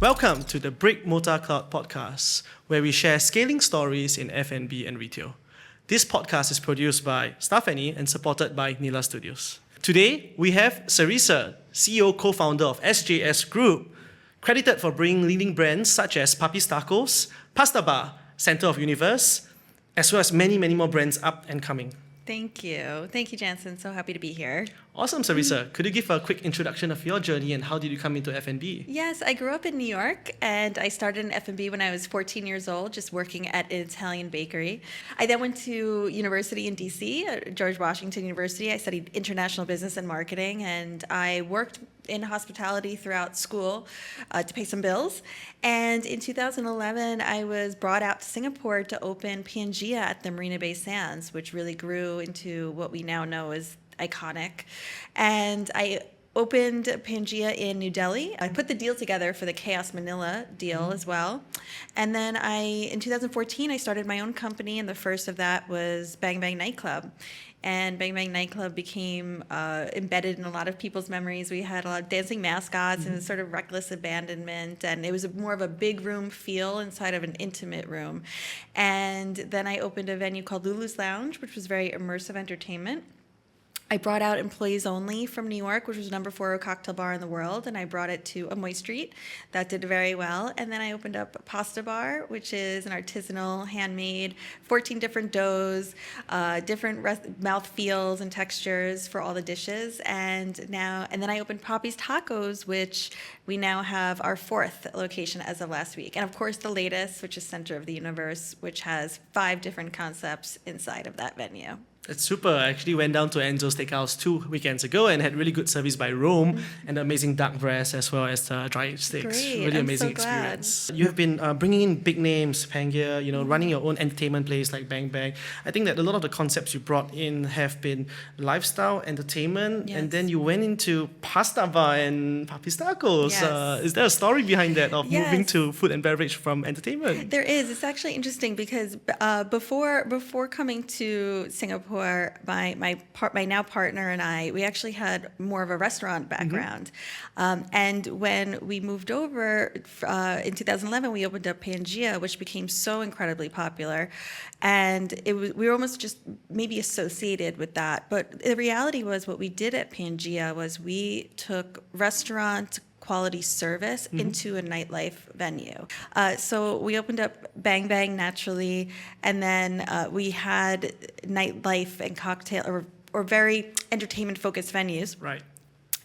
Welcome to the Brick-Mortar-Cloud Podcast, where we share scaling stories in F&B and retail. This podcast is produced by Staff Annie and supported by Nila Studios. Today, we have Sarisa, CEO co-founder of SJS Group, credited for bringing leading brands such as Papi's Tacos, Pasta Bar, Center of Universe, as well as many, many more brands up and coming. Thank you. Thank you, Jansen. So happy to be here. Awesome, Sarisa. Could you give a quick introduction of your journey and how did you come into F&B? Yes, I grew up in New York and I started in F&B when I was 14 years old, just working at an Italian bakery. I then went to university in DC, George Washington University. I studied international business and marketing, and I worked in hospitality throughout school to pay some bills. And in 2011, I was brought out to Singapore to open Pangea at the Marina Bay Sands, which really grew into what we now know as iconic. And I opened Pangea in New Delhi. I put the deal together for the Chaos Manila deal as well. And then in 2014, I started my own company, and the first of that was Bang Bang Nightclub. And Bang Bang Nightclub became embedded in a lot of people's memories. We had a lot of dancing mascots and sort of reckless abandonment, and it was more of a big room feel inside of an intimate room. And then I opened a venue called Lulu's Lounge, which was very immersive entertainment. I brought out Employees Only from New York, which was number 4 cocktail bar in the world, and I brought it to Amoy Street. That did very well. And then I opened up Pasta Bar, which is an artisanal, handmade, 14 different doughs, different mouth feels and textures for all the dishes. And then I opened Papi's Tacos, which we now have our 4th location as of last week. And of course, the latest, which is Center of the Universe, which has 5 different concepts inside of that venue. It's super. I actually went down to Enzo's Steakhouse 2 weekends ago and had really good service by Rome and amazing duck breast as well as the dry steaks. Great. Really I'm amazing so glad. experience. You have been bringing in big names, Pangea, running your own entertainment place like Bang Bang. I think that a lot of the concepts you brought in have been lifestyle, entertainment, and then you went into Pasta Bar and Papi's Tacos. Yes. Is there a story behind that of Yes. moving to food and beverage from entertainment? There is. It's actually interesting because before coming to Singapore, my now partner and I, we actually had more of a restaurant background. And when we moved over in 2011, we opened up Pangea, which became so incredibly popular. And we were almost just maybe associated with that. But the reality was what we did at Pangea was we took restaurant quality service into a nightlife venue. So we opened up Bang Bang naturally, and then we had nightlife and cocktail or very entertainment-focused venues. Right.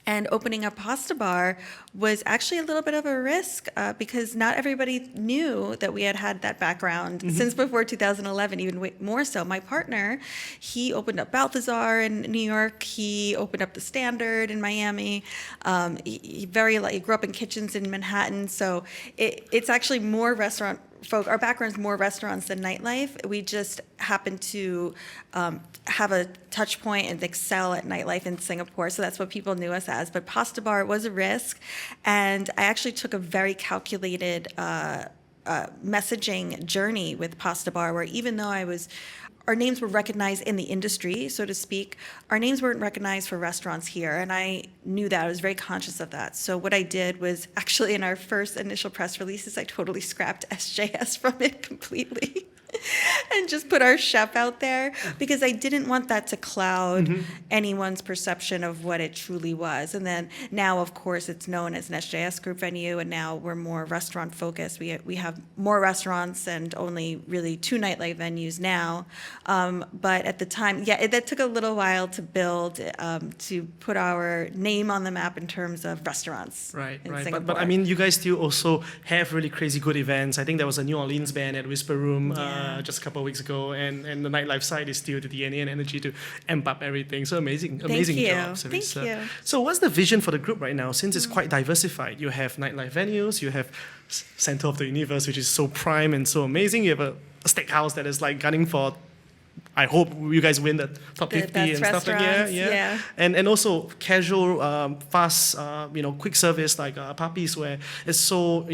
And opening up Pasta Bar was actually a little bit of a risk because not everybody knew that we had that background since before 2011, even way more so. My partner, he opened up Balthazar in New York. He opened up the Standard in Miami. He grew up in kitchens in Manhattan. So it's actually more restaurant folk. Our background's more restaurants than nightlife. We just happen to have a touch point and excel at nightlife in Singapore. So that's what people knew us as. But Pasta Bar was a risk. And I actually took a very calculated messaging journey with Pasta Bar, where even though our names were recognized in the industry, so to speak, our names weren't recognized for restaurants here, and I knew that. I was very conscious of that. So what I did was actually in our first initial press releases, I totally scrapped SJS from it completely. And just put our chef out there because I didn't want that to cloud anyone's perception of what it truly was. And then now, of course, it's known as an SJS Group venue, and now we're more restaurant focused. We have more restaurants and only really 2 nightlife venues now. But at the time, that took a little while to build, to put our name on the map in terms of restaurants. Right. Singapore. But I mean, you guys still also have really crazy good events. I think there was a New Orleans band at Whisper Room just a couple of weeks ago, and the nightlife side is still the DNA and energy to amp up everything. So amazing job, Sarisa. Thank you. So what's the vision for the group right now? Since it's quite diversified, you have nightlife venues, you have Center of the Universe, which is so prime and so amazing. You have a steakhouse that is like gunning for I hope you guys win the top 50 best and stuff like restaurants, yeah. yeah. And also casual, fast, quick service like Papi's, where it's so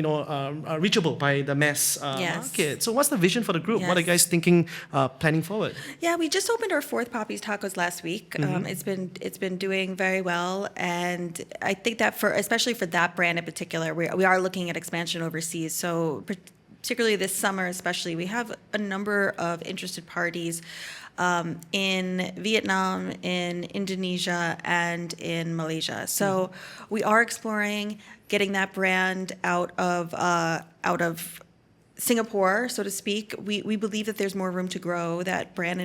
reachable by the mass market. So what's the vision for the group? What are you guys thinking, planning forward? Yeah, we just opened our 4th Papi's Tacos last week. It's been doing very well, and I think that especially for that brand in particular, we are looking at expansion overseas. So particularly this summer, especially, we have a number of interested parties in Vietnam, in Indonesia, and in Malaysia. So we are exploring getting that brand out of Singapore, so to speak. We believe that there's more room to grow that brand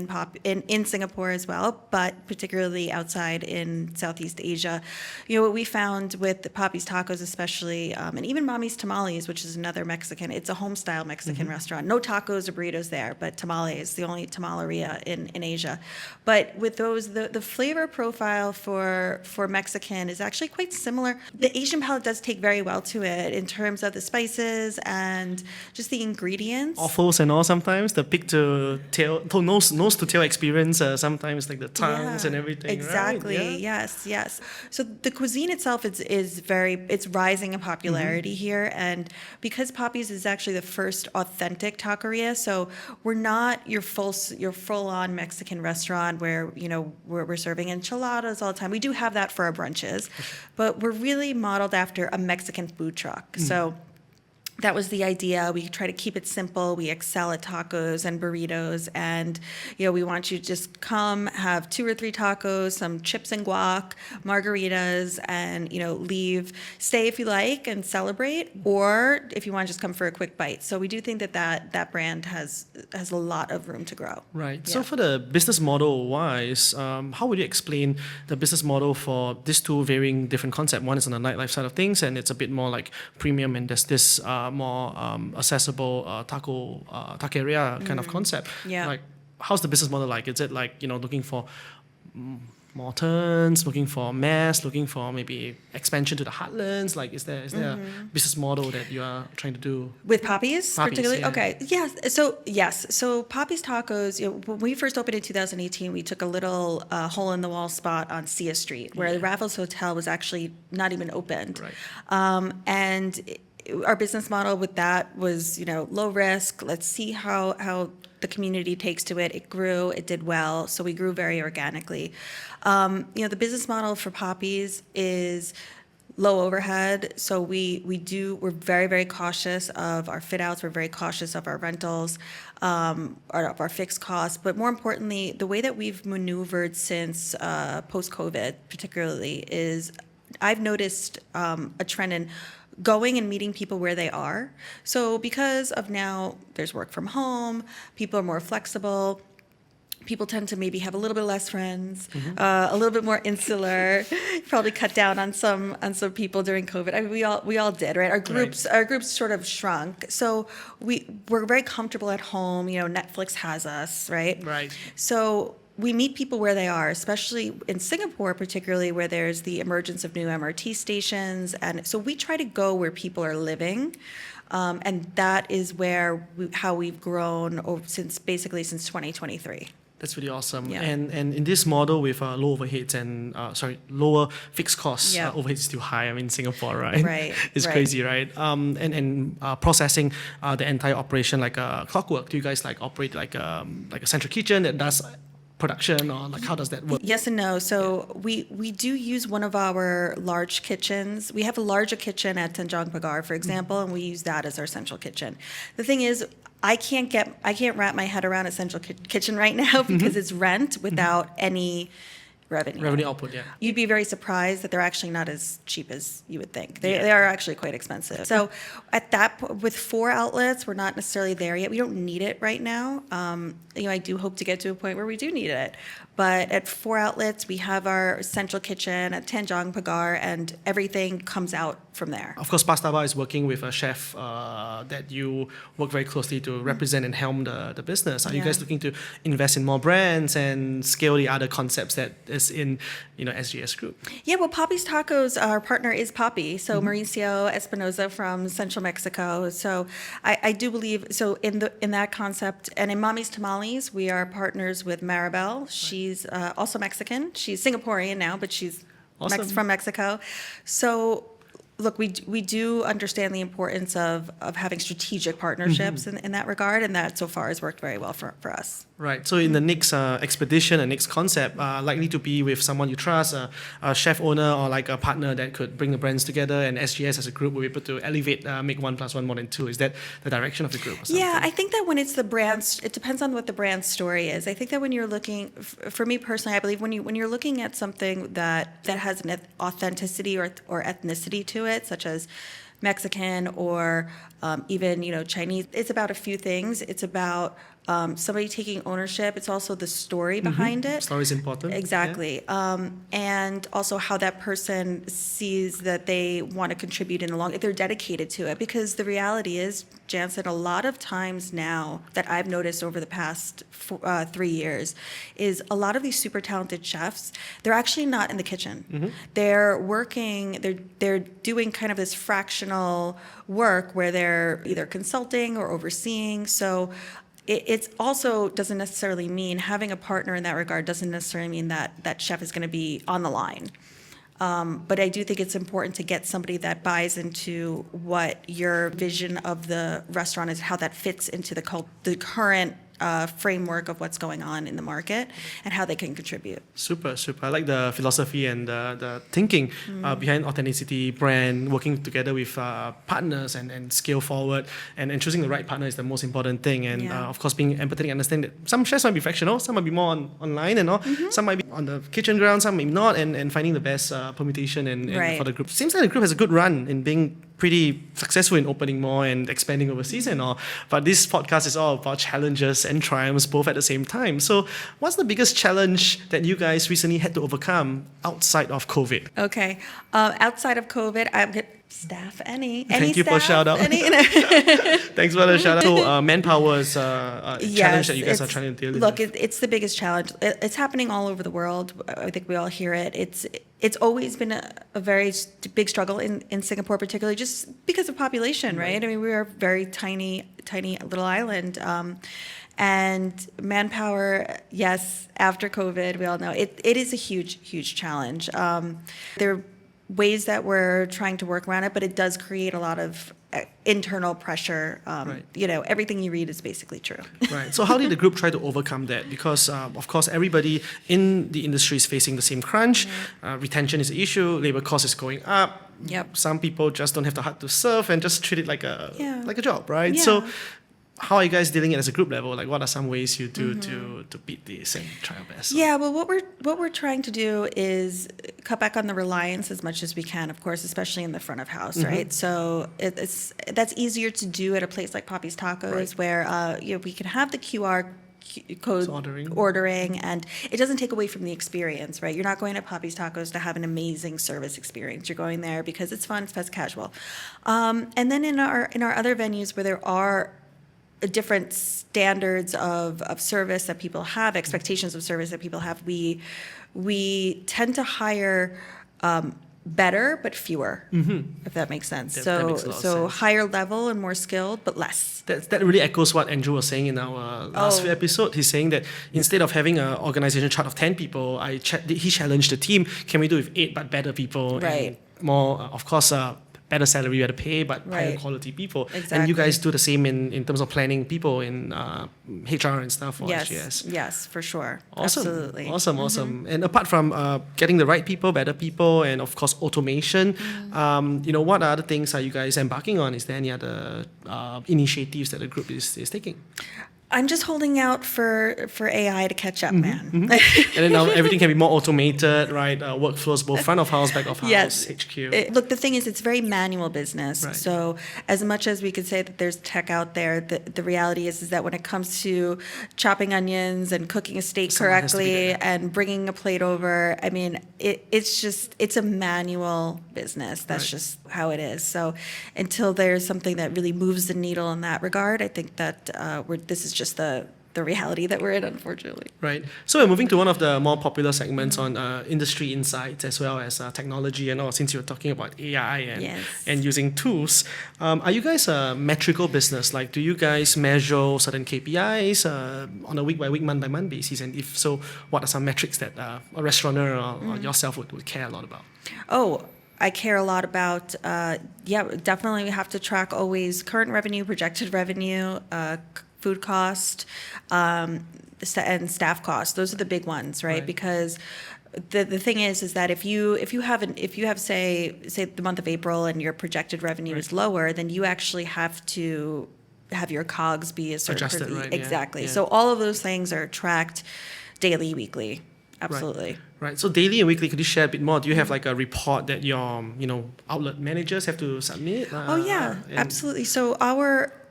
in Singapore as well, but particularly outside in Southeast Asia. What we found with the Papi's Tacos especially, and even Mommy's Tamales, which is another Mexican, it's a home-style Mexican restaurant. No tacos or burritos there, but tamales, the only tamaleria in Asia. But with those, the flavor profile for Mexican is actually quite similar. The Asian palate does take very well to it in terms of the spices and just the ingredients. Offals and all sometimes, the pig to tail, nose to tail experience, sometimes like the tongues and everything. Exactly. Right? Yeah. Yes. So the cuisine itself it's rising in popularity here, and because Papi's is actually the first authentic taqueria, so we're not your full on Mexican restaurant where we're serving enchiladas all the time. We do have that for our brunches, but we're really modeled after a Mexican food truck. So that was the idea. We try to keep it simple. We excel at tacos and burritos, and we want you to just come, have 2 or 3 tacos, some chips and guac, margaritas, and leave. Stay if you like and celebrate, or if you want to just come for a quick bite. So we do think that brand has a lot of room to grow. Right. Yeah. So for the business model wise, how would you explain the business model for these two varying different concepts? One is on the nightlife side of things, and it's a bit more like premium, and there's this more accessible taqueria kind of concept. Yeah. Like, how's the business model like? Is it like looking for more turns, looking for mass, looking for maybe expansion to the heartlands? Like, is there a business model that you are trying to do with Papi's particularly? Yeah. Okay, yes. So Papi's Tacos, when we first opened in 2018, we took a little hole in the wall spot on Sia Street where the Raffles Hotel was actually not even opened. Right. And our business model with that was, low risk. Let's see how the community takes to it. It grew, it did well, so we grew very organically. The business model for Papi's is low overhead, so we're very, very cautious of our fit outs, we're very cautious of our rentals, of our fixed costs, but more importantly, the way that we've maneuvered since post-COVID particularly is I've noticed a trend in going and meeting people where they are. So because of now there's work from home, people are more flexible, people tend to maybe have a little bit less friends, a little bit more insular, probably cut down on some people during COVID. I mean, we all did, right? Our groups sort of shrunk. So we're very comfortable at home, Netflix has us, right? Right. So we meet people where they are, especially in Singapore, particularly where there's the emergence of new MRT stations. And so we try to go where people are living. And that is how we've grown since 2023. That's really awesome. Yeah. And in this model with low overheads and lower fixed costs, Yeah. overheads is still high. I mean, Singapore, right? Right. It's right. crazy, right? And processing the entire operation like clockwork. Do you guys operate like a central kitchen that does production, or how does that work? Yes and no. So we do use one of our large kitchens. We have a larger kitchen at Tanjong Pagar, for example, and we use that as our central kitchen. The thing is, I can't wrap my head around a central kitchen right now because it's rent without any revenue output, yeah. You'd be very surprised that they're actually not as cheap as you would think. They are actually quite expensive. So at with 4 outlets, we're not necessarily there yet. We don't need it right now. I do hope to get to a point where we do need it. But at 4 outlets, we have our central kitchen at Tanjong Pagar, and everything comes out from there. Of course, Pasta Bar is working with a chef that you work very closely to represent and helm the business. Are you guys looking to invest in more brands and scale the other concepts that is in SJS Group? Yeah, well, Papi's Tacos, our partner is Papi, so Mauricio Espinoza from Central Mexico. So I do believe, so in that concept, and in Mommy's Tamales, we are partners with Maribel. She's also Mexican. She's Singaporean now, but she's from Mexico. So look, we do understand the importance of having strategic partnerships in that regard, and that so far has worked very well for us. Right. So in the next expedition and next concept, likely to be with someone you trust, a chef owner or like a partner that could bring the brands together, and SGS as a group will be able to elevate, make 1 + 1 more than 2. Is that the direction of the group or something? Yeah, I think that when it's the brands, it depends on what the brand story is. I think that when you're looking, for me personally, I believe when you're looking at something that has an authenticity or ethnicity to it, such as Mexican or even Chinese, it's about a few things. It's about somebody taking ownership. It's also the story behind it. Story is important. Exactly. Yeah. And also how that person sees that they want to contribute in the long, if they're dedicated to it. Because the reality is, Jansen, a lot of times now that I've noticed over the past 3 years is a lot of these super talented chefs, they're actually not in the kitchen. They're working, they're doing kind of this fractional work where they're either consulting or overseeing. So it also doesn't necessarily mean, having a partner in that regard doesn't necessarily mean that chef is going to be on the line. But I do think it's important to get somebody that buys into what your vision of the restaurant is, how that fits into the current framework of what's going on in the market and how they can contribute. Super. I like the philosophy and the thinking behind authenticity, brand, working together with partners and scale forward. And choosing the right partner is the most important thing. And of course, being empathetic, understand that some chefs might be fractional, some might be more online and all. Some might be on the kitchen ground, some may not, and finding the best permutation and for the group. Seems like the group has a good run in being pretty successful in opening more and expanding overseas and all. But this podcast is all about challenges and triumphs both at the same time. So what's the biggest challenge that you guys recently had to overcome outside of COVID? Okay. Outside of COVID, I'm good. Staff, any Thank you staff, for shout out. Thanks for the shout out. So Manpower is a challenge that you guys are trying to deal with. Look, it's the biggest challenge. It's happening all over the world. I think we all hear it. It's always been a very big struggle in Singapore, particularly just because of population, right? I mean, we are a very tiny little island. And Manpower, yes, after COVID, we all know it is a huge challenge. There are ways that we're trying to work around it, but it does create a lot of internal pressure. Right. Everything you read is basically true. Right. So how did the group try to overcome that? Because, of course, everybody in the industry is facing the same crunch. Retention is an issue. Labor cost is going up. Yep. Some people just don't have the heart to serve and just treat it like a job, right? Yeah. So how are you guys dealing it as a group level? Like, what are some ways you do to beat this and try your best? Yeah, well, what we're trying to do is cut back on the reliance as much as we can, of course, especially in the front of house, right? So that's easier to do at a place like Papi's Tacos, where we can have the QR code ordering, and it doesn't take away from the experience, right? You're not going to Papi's Tacos to have an amazing service experience. You're going there because it's fun, it's fast casual. And then in our other venues where there are different standards of service that people have, expectations of service that people have, we tend to hire better but fewer, if that makes sense. That makes a lot of sense. Higher level and more skilled but less. That really echoes what Andrew was saying in our last episode. He's saying that instead of having an organization chart of 10 people, he challenged the team, can we do with 8 but better people? Right. And more, of course, better salary, better pay, but higher quality people. Exactly. And you guys do the same in terms of planning people in HR and stuff for SGS. Yes, for sure. Awesome. Absolutely. Awesome. And apart from getting the right people, better people, and of course automation, what other things are you guys embarking on? Is there any other initiatives that the group is taking? I'm just holding out for AI to catch up, man. And then now everything can be more automated, right? Workflows, both front of house, back of house, Yes. HQ. Look, the thing is, it's very manual business. Right. So as much as we could say that there's tech out there, the reality is that when it comes to chopping onions and cooking a steak Someone has to be correctly there. and bringing a plate over, I mean, it's a manual business. That's Right. just how it is. So until there's something that really moves the needle in that regard, I think that this is just the reality that we're in, unfortunately. Right. So we're moving to one of the more popular segments on industry insights as well as technology and all, since you're talking about AI and, Yes. and using tools. Are you guys a metrical business? Like, do you guys measure certain KPIs on a week-by-week, month-by-month basis? And if so, what are some metrics that a restaurateur or yourself would care a lot about? Oh, I care a lot about, definitely we have to track always current revenue, projected revenue, food cost, and staff cost. Those are the big ones, right? Right. Because the thing is that if you have say the month of April and your projected revenue is lower, then you actually have to have your COGS be a certain Adjusted, right, yeah, exactly. yeah. So all of those things are tracked daily, weekly. Absolutely. Right. So daily and weekly, could you share a bit more? Do you have like a report that your outlet managers have to submit? Oh yeah, and- absolutely. So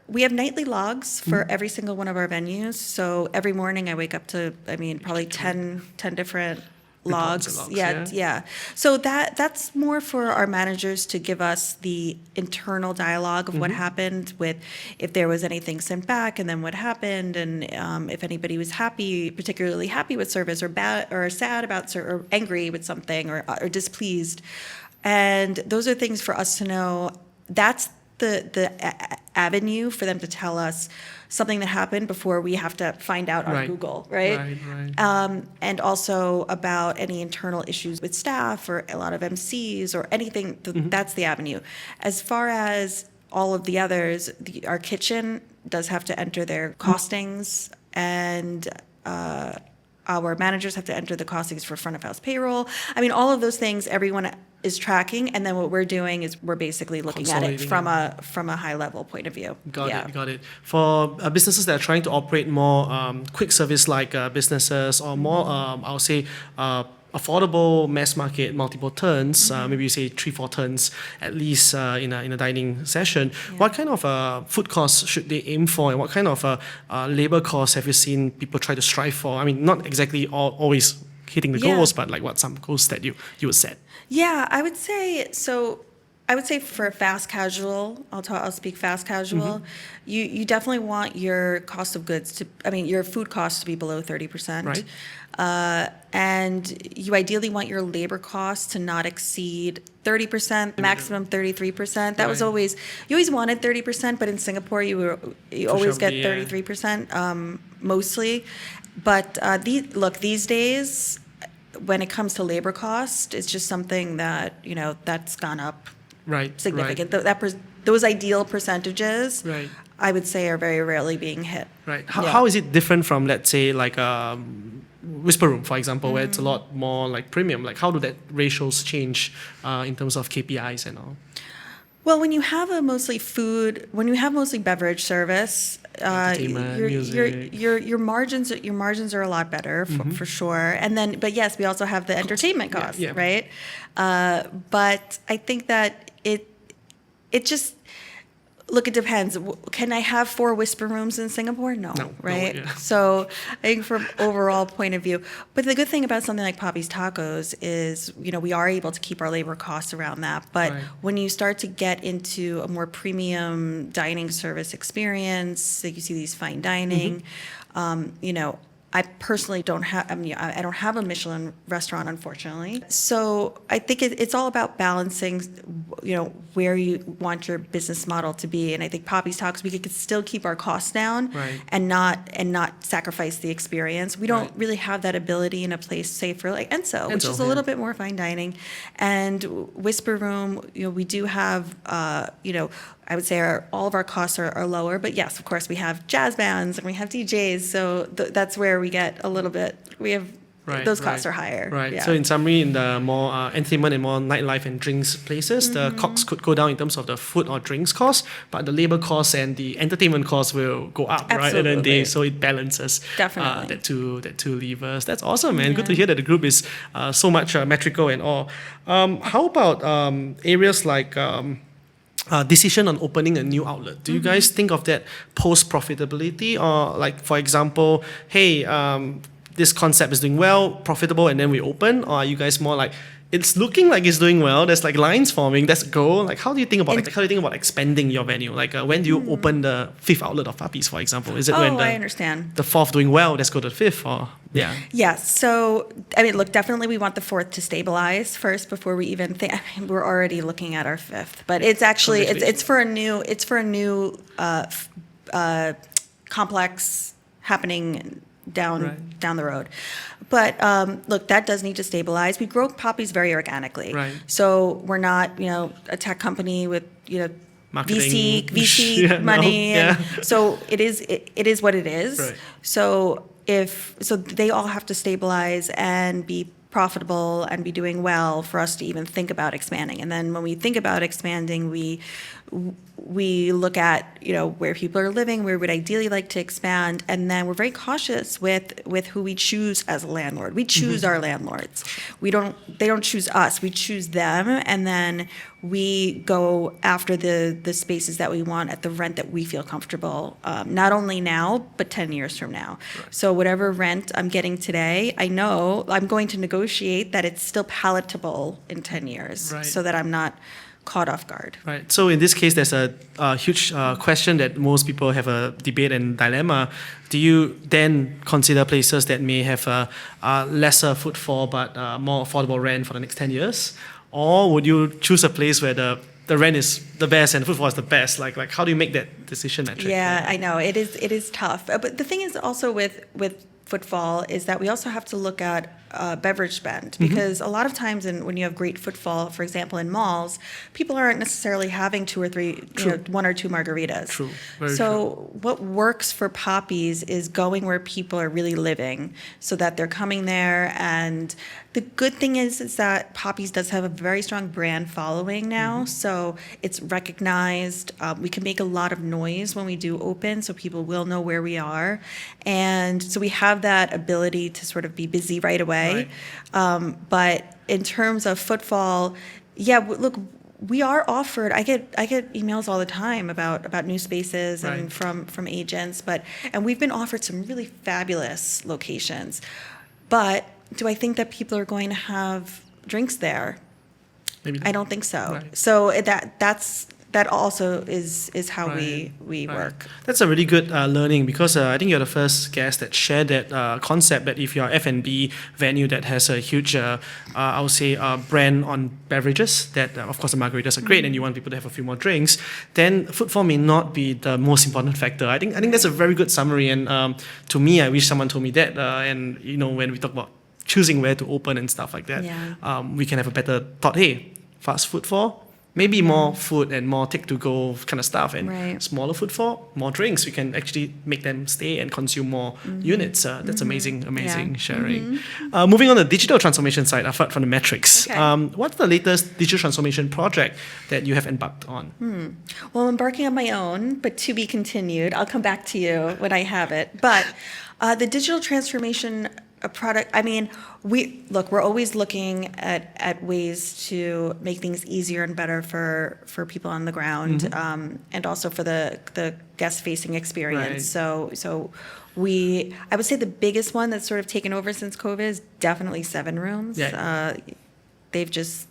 we have nightly logs for every single one of our venues. So every morning I wake up to, probably 10 different Reports logs. and logs, Yeah. So that's more for our managers to give us the internal dialogue of what happened with if there was anything sent back and then what happened and if anybody was particularly happy with service or bad or sad about or angry with something or displeased. And those are things for us to know. That's the avenue for them to tell us something that happened before we have to find out on Right. Google, right? Right. And also about any internal issues with staff or a lot of MCs or anything. That's the avenue. As far as all of the others, our kitchen does have to enter their costings and our managers have to enter the costings for front of house payroll. All of those things everyone is tracking, and then what we're doing is we're basically looking at it Consolidating from a high level point of view. Got it. For businesses that are trying to operate more quick service like businesses or more, I'll say, affordable mass market, multiple turns, maybe you say 3-4 turns at least in a dining session. What kind of food costs should they aim for, and what kind of labor costs have you seen people try to strive for? Not exactly always hitting the goals, but like what some goals that you would set? Yeah, I would say so. I would say for fast casual, I'll speak fast casual. You definitely want your cost of goods your food costs to be below 30%. Right. And you ideally want your labor costs to not exceed 30%, maximum 33%. That was Right. you always wanted 30%, but in Singapore you always get be, 33% mostly. But these days, when it comes to labor cost, it's just something that that's gone up significant. Those ideal percentages, Right. I would say, are very rarely being hit. Right. How is it different from, let's say, like Whisper Room, for example, where it's a lot more like premium? Like, how do that ratios change in terms of KPIs and all? Well, when you have mostly beverage service, Entertainment, music. your margins are a lot better for sure. And then, but yes, we also have the entertainment costs, yeah. right? But I think that it just. Look, it depends. Can I have 4 Whisper Rooms in Singapore? No, right? yeah. So I think from overall point of view. But the good thing about something like Papi's Tacos is, we are able to keep our labor costs around that. But Right. when you start to get into a more premium dining service experience, like you see these fine dining, I personally don't have, I don't have a Michelin restaurant, unfortunately. So I think it's all about balancing, where you want your business model to be. And I think Papi's Talks, we could still keep our costs down Right. and not sacrifice the experience. We don't really have that ability in a place, say, for like Enso, which is a little bit more fine dining. And Whisper Room, we do have, I would say all of our costs are lower, but yes, of course, we have jazz bands and we have DJs, so that's where we get a little bit. We have those costs are higher. Right. Yeah. So in summary, in the more entertainment and more nightlife and drinks places, the costs could go down in terms of the food or drinks costs, but the labor costs and the entertainment costs will go up, right? At the end of the day, so it balances Definitely. that two levers. That's awesome, man. Good to hear that the group is so much metrical and all. How about areas like decision on opening a new outlet? Do you guys think of that post profitability, or like, for example, hey, this concept is doing well, profitable, and then we open? Or are you guys more like, it's looking like it's doing well, there's like lines forming, let's go? Like, how do you think about expanding your venue? Like, when do you open the 5th outlet of Papi's, for example? Is it when I understand. the 4th doing well, let's go to the 5th? Or Yes. So, I mean, look, definitely we want the 4th to stabilize first before we even think. I mean, we're already looking at our 5th, but it's actually it's for a new complex happening down the road. But look, that does need to stabilize. We grow Papi's very organically. Right. So we're not, a tech company with, marketing, VC money. Yeah. And so it is what it is. Right. So they all have to stabilize and be profitable and be doing well for us to even think about expanding. And then when we think about expanding, we look at where people are living, where we'd ideally like to expand, and then we're very cautious with who we choose as a landlord. We choose our landlords. They don't choose us. We choose them, and then we go after the spaces that we want at the rent that we feel comfortable. Not only now, but 10 years from now. Right. So whatever rent I'm getting today, I know I'm going to negotiate that it's still palatable in 10 years, so that I'm not caught off guard. Right. So in this case, there's a huge question that most people have a debate and dilemma. Do you then consider places that may have a lesser footfall but more affordable rent for the next 10 years? Or would you choose a place where the rent is the best and the footfall is the best? Like how do you make that decision metric? Yeah, I know. It is tough. But the thing is also with footfall is that we also have to look at beverage spend, because a lot of times when you have great footfall, for example, in malls, people aren't necessarily having 2 or 3, 1 or 2 margaritas. True. So what works for Papi's is going where people are really living, so that they're coming there. And the good thing is that Papi's does have a very strong brand following now, so it's recognized. We can make a lot of noise when we do open, so people will know where we are, and so we have that ability to sort of be busy right away. Right. But in terms of footfall, look, we are offered. I get emails all the time about new spaces and from agents, and we've been offered some really fabulous locations. But do I think that people are going to have drinks there? Maybe I don't think so. Right. So that also is how we work. That's a really good learning, because I think you're the first guest that shared that concept that if you're F&B venue that has a huge, I would say, brand on beverages, that of course the margaritas are great and you want people to have a few more drinks, then footfall may not be the most important factor. I think that's a very good summary, and to me, I wish someone told me that. And when we talk about choosing where to open and stuff like that, we can have a better thought. Hey, fast footfall, maybe more food and more take-to-go kind of stuff, and smaller footfall, more drinks. We can actually make them stay and consume more units. That's amazing sharing. Moving on the digital transformation side, apart from the metrics, what's the latest digital transformation project that you have embarked on? Well, I'm embarking on my own, but to be continued. I'll come back to you when I have it. But the digital transformation product, I mean, we're always looking at ways to make things easier and better for people on the ground, and also for the guest-facing experience. Right. So I would say the biggest one that's sort of taken over since COVID is definitely SevenRooms. Yeah. They've just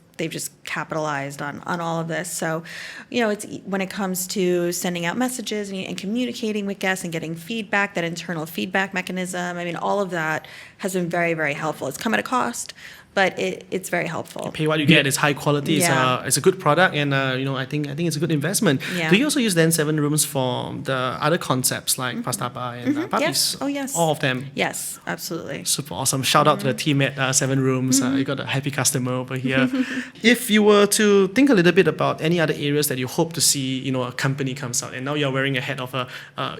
capitalized on all of this. So, it's when it comes to sending out messages and communicating with guests and getting feedback, that internal feedback mechanism, I mean, all of that has been very, very helpful. It's come at a cost, but it's very helpful. You pay what you get. It's high quality. It's a good product, and I think it's a good investment. Yeah. Do you also use then SevenRooms for the other concepts like Pasta Bar and Papi's? Yes. Oh, yes. All of them. Yes, absolutely. Super awesome. Shout out to the team at SevenRooms. You got a happy customer over here. If you were to think a little bit about any other areas that you hope to see, a company comes out, and now you're wearing a hat of a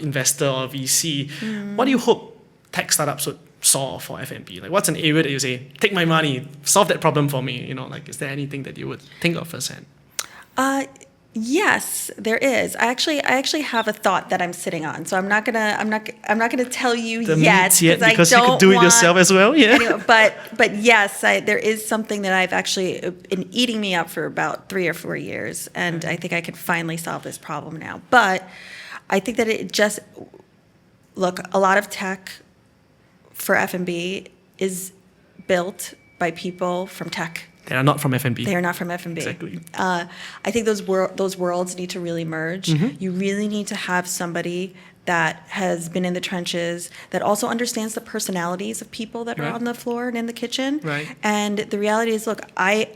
investor or VC, what do you hope tech startups would solve for F&B? Like, what's an area that you say, take my money, solve that problem for me? You know, like, is there anything that you would think of firsthand? Yes, there is. I actually have a thought that I'm sitting on, so I'm not gonna tell you Because you could do it yourself as well. Yeah. Anyway, but yes, there is something that I've actually been eating me up for about 3 or 4 years, and I think I can finally solve this problem now. But I think that a lot of tech for F&B is built by people from tech. They are not from F&B. They are not from F&B. Exactly. I think those worlds need to really merge. You really need to have somebody that has been in the trenches, that also understands the personalities of people that are on the floor and in the kitchen. Right. And the reality is, look, I've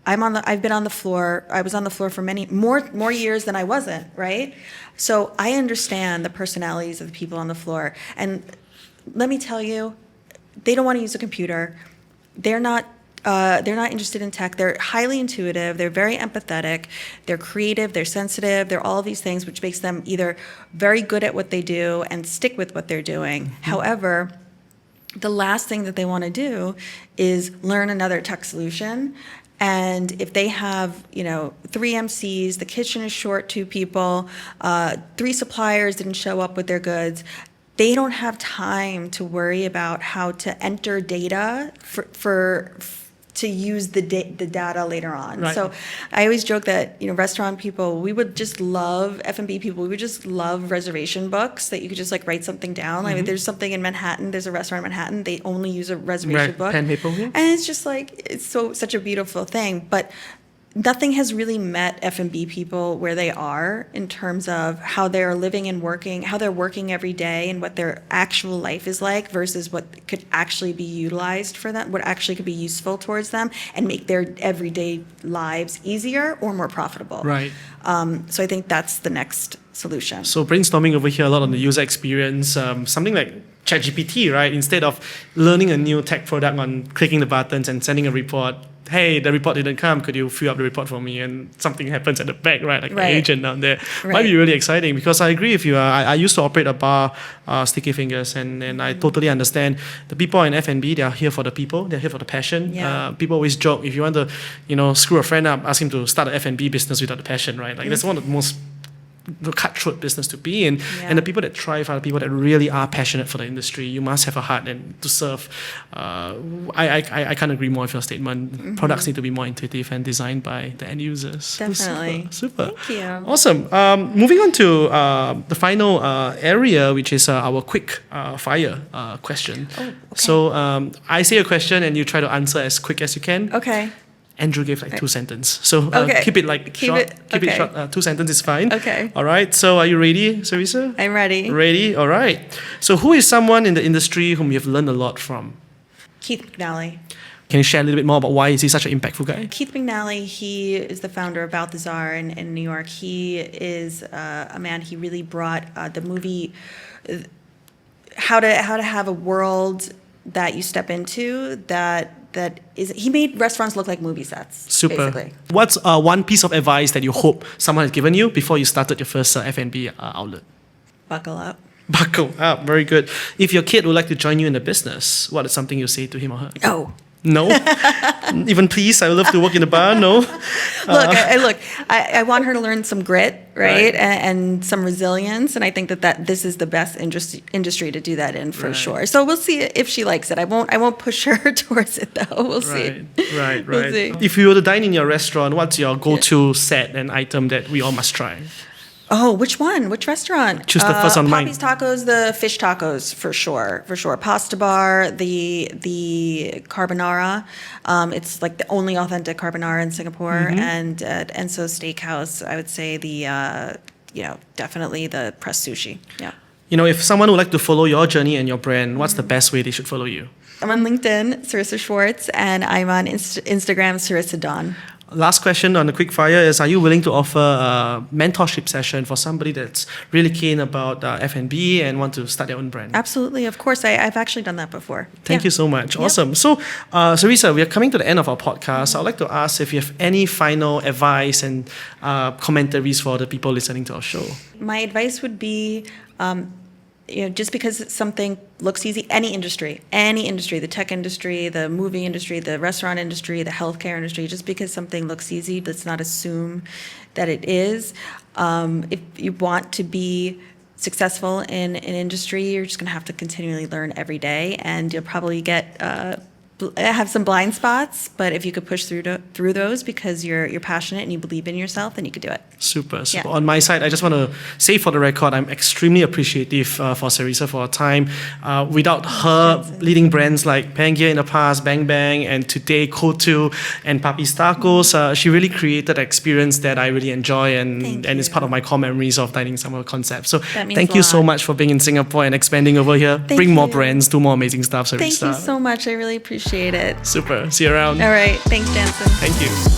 been on the floor. I was on the floor for many more years than I wasn't, right? So I understand the personalities of the people on the floor. And let me tell you, they don't want to use a computer. They're not interested in tech. They're highly intuitive. They're very empathetic. They're creative. They're sensitive. They're all of these things, which makes them either very good at what they do and stick with what they're doing. However, the last thing that they want to do is learn another tech solution. And if they have, 3 MCs, the kitchen is short 2 people, 3 suppliers didn't show up with their goods, they don't have time to worry about how to enter data to use the data later on. Right. So I always joke that, restaurant people, we would just love, F&B people, we would just love reservation books that you could just like write something down. I mean, there's something in Manhattan, there's a restaurant in Manhattan, they only use a reservation book. Pen, paper, yeah. And it's just like, it's such a beautiful thing. But nothing has really met F&B people where they are in terms of how they're living and working, how they're working every day and what their actual life is like versus what could actually be utilized for them, what actually could be useful towards them and make their everyday lives easier or more profitable. Right. So I think that's the next solution. So brainstorming over here a lot on the user experience, something like ChatGPT, right? Instead of learning a new tech product on clicking the buttons and sending a report, hey, the report didn't come, could you fill up the report for me? And something happens at the back, right? Like an agent down there. Might be really exciting because I agree with you. I used to operate a bar, Sticky Fingers, and I totally understand the people in F&B, they are here for the people, they're here for the passion. Yeah. People always joke, if you want to, screw a friend up, ask him to start an F&B business without the passion, right? Like that's one of the most cutthroat business to be in, and the people that thrive are the people that really are passionate for the industry. You must have a heart and to serve. I can't agree more with your statement. Products need to be more intuitive and designed by the end users. Definitely. Super. Thank you. Awesome. Moving on to the final area, which is our quick fire question. Oh, okay. So I say a question and you try to answer as quick as you can. Okay. Andrew gave like 2 sentences. So keep it short. Keep it short. 2 sentences is fine. Okay. All right. So are you ready, Sarisa? I'm ready. Ready? All right. So who is someone in the industry whom you've learned a lot from? Keith McNally. Can you share a little bit more about why is he such an impactful guy? Keith McNally, he is the founder of Balthazar in New York. He is a man, he really brought the movie, how to have a world that you step into that is, he made restaurants look like movie sets. Super. Basically. What's one piece of advice that you hope someone has given you before you started your first F&B outlet? Buckle up. Buckle up. Very good. If your kid would like to join you in the business, what is something you say to him or her? Oh. No? Even please, I would love to work in the bar? No? I want her to learn some grit, right? And some resilience. And I think that this is the best industry to do that in for sure. So we'll see if she likes it. I won't push her towards it though. We'll see. Right. We'll see. If you were to dine in your restaurant, what's your go-to set and item that we all must try? Oh, which one? Which restaurant? Choose the first on mine. Papi's Tacos, the fish tacos for sure. Pasta Bar, the carbonara. It's like the only authentic carbonara in Singapore, and at Enso Steakhouse, I would say definitely the pressed sushi. Yeah. If someone would like to follow your journey and your brand, what's the best way they should follow you? I'm on LinkedIn, Sarissa Schwartz, and I'm on Instagram, Sarissa Dawn. Last question on the quick fire is, are you willing to offer a mentorship session for somebody that's really keen about F&B and want to start their own brand? Absolutely, of course. I've actually done that before. Thank you so much. Yep. Awesome. So, Sarisa, we are coming to the end of our podcast. I'd like to ask if you have any final advice and commentaries for the people listening to our show. My advice would be, just because something looks easy, any industry, the tech industry, the movie industry, the restaurant industry, the healthcare industry, just because something looks easy, let's not assume that it is. If you want to be successful in an industry, you're just going to have to continually learn every day, and you'll probably have some blind spots, but if you could push through those because you're passionate and you believe in yourself, then you could do it. Super. Yeah. On my side, I just want to say for the record, I'm extremely appreciative for Sarisa for her time. Without her leading brands like Pangear in the past, Bang Bang, and today Kotu and Papi's Tacos, she really created an experience that I really enjoy, and it's part of my core memories of dining summer concept. So thank you so much for being in Singapore and expanding over here. Bring more brands, do more amazing stuff, Sarisa. Thank you so much. I really appreciate it. Super. See you around. All right. Thanks, Jansen. Thank you.